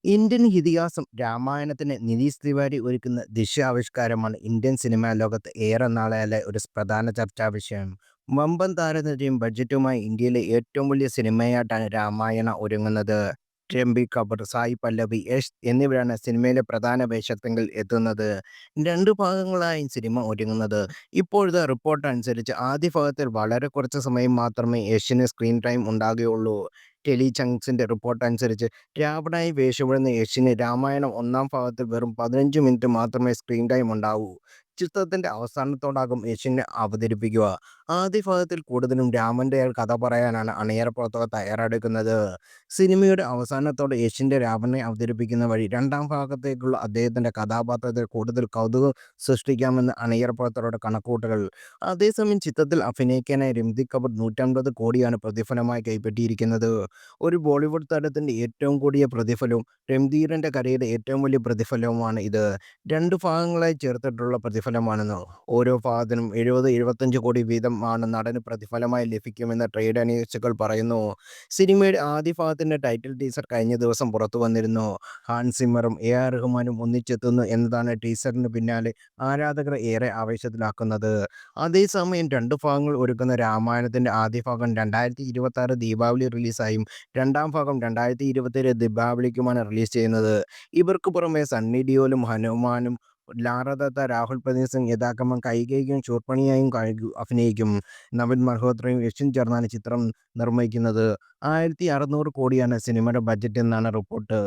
Indian ഇതിഹാസം രാമായണത്തിന് നിതീഷ് തിവാരി ഒരുക്കുന്ന ദൃശ്യാവിഷ്കാരമാണ് Indian cinema ലോകത്ത് ഏറെ നാളായാലെ ഒരു പ്രധാന ചർച്ചാ വിഷയം. വമ്പൻ താരനിരയും ബഡ്ജറ്റുമായി ഇന്ത്യയിലെ ഏറ്റവും വലിയ സിനിമയായിട്ടാണ് രാമായണ ഒരുങ്ങുന്നത്. രൺബീർ കപൂർ, സായി പല്ലവി, യഷ് എന്നിവരാണ് സിനിമയിലെ പ്രധാന വേഷത്തിൽ എത്തുന്നത്. രണ്ട് ഭാഗങ്ങളായി സിനിമ ഒരുങ്ങുന്നത്. ഇപ്പോഴത്തെ റിപ്പോർട്ട് അനുസരിച്ച് ആദ്യ ഭാഗത്തിൽ വളരെ കുറച്ച് സമയം മാത്രമേ യഷിന് സ്ക്രീൻ ടൈം ഉണ്ടാകുകയുള്ളൂ. ടെലി ചങ്ക്സിന്റെ റിപ്പോർട്ട് അനുസരിച്ച് രാവണനായി വേഷമിടുന്ന യഷിന് രാമായണം ഒന്നാം ഭാഗത്തിൽ വെറും 15 മിനിറ്റ് മാത്രമേ സ്ക്രീൻ ടൈം ഉണ്ടാവൂ. ചിത്രത്തിന്റെ അവസാനത്തോടാകും യഷിനെ അവതരിപ്പിക്കുക. ആദ്യ ഭാഗത്തിൽ കൂടുതലും രാമന്റെ കഥ പറയാനാണ് അണിയറപ്പുറത്തുകാർ തയ്യാറെടുക്കുന്നത്. സിനിമയുടെ അവസാനത്തോടെ യഷിന്റെ രാവണനെ അവതരിപ്പിക്കുന്ന വഴി രണ്ടാം ഭാഗത്തേക്കുള്ള അദ്ദേഹത്തിന്റെ കഥാപാത്രത്തിൽ കൂടുതൽ കൗതുകം സൃഷ്ടിക്കാമെന്ന് അണിയറപ്പുറത്തുകാരുടെ കണക്കുകൂട്ടൽ. അതേസമയം ചിത്രത്തിൽ അഭിനയിക്കാനായി രൺബീർ കപൂർ 150 കോടിയാണ് പ്രതിഫലമായി കൈപ്പറ്റിയിരിക്കുന്നത്. ഒരു ബോളിവുഡ് താരത്തിന്റെ ഏറ്റവും കൂടിയ പ്രതിഫലവും രൺബീറിന്റെ കരിയറിലെ ഏറ്റവും വലിയ പ്രതിഫലവുമാണ് ഇത്. രണ്ട് ഭാഗങ്ങളായി ചേർത്തിട്ടുള്ള പ്രതിഫലമാണെന്ന്. ഓരോ ഭാഗത്തിനും 70-75 കോടി വീതമാണ് നടന് പ്രതിഫലമായി ലഭിക്കുമെന്ന് ട്രേഡ് അനലിസ്റ്റുകൾ പറയുന്നു. സിനിമയുടെ ആദ്യ ഭാഗത്തിന്റെ ടൈറ്റിൽ ടീസർ കഴിഞ്ഞ ദിവസം പുറത്തു വന്നിരുന്നു. ഹാൻസ് സിമ്മറും AR റഹ്മാനും ഒന്നിച്ചെത്തുന്നു എന്നതാണ് ടീസറിന് പിന്നാലെ ആരാധകരെ ഏറെ ആവേശത്തിലാക്കുന്നത്. അതേസമയം രണ്ട് ഭാഗങ്ങൾ ഒരുക്കുന്ന രാമായണത്തിന്റെ ആദ്യ ഭാഗം 2026 ദീപാവലി റിലീസായും രണ്ടാം ഭാഗം 2027 ദീപാവലിക്കുമാണ് റിലീസ് ചെയ്യുന്നത്. ഇവർക്ക് പുറമെ സണ്ണി ഡിയോലും ഹനുമാനും ലാറ ദത്ത, രാഹുൽ പ്രദീപ് സിംഗ്, യഥാക്രമം കൈകേയിയും ശൂർപ്പണഖയും അഭിനയിക്കും. നവീൻ മൽഹോത്രയും യഷും ചേർന്നാണ് ചിത്രം നിർമ്മിക്കുന്നത്. 1600 കോടിയാണ് സിനിമയുടെ ബജറ്റ് എന്നാണ് റിപ്പോർട്ട്.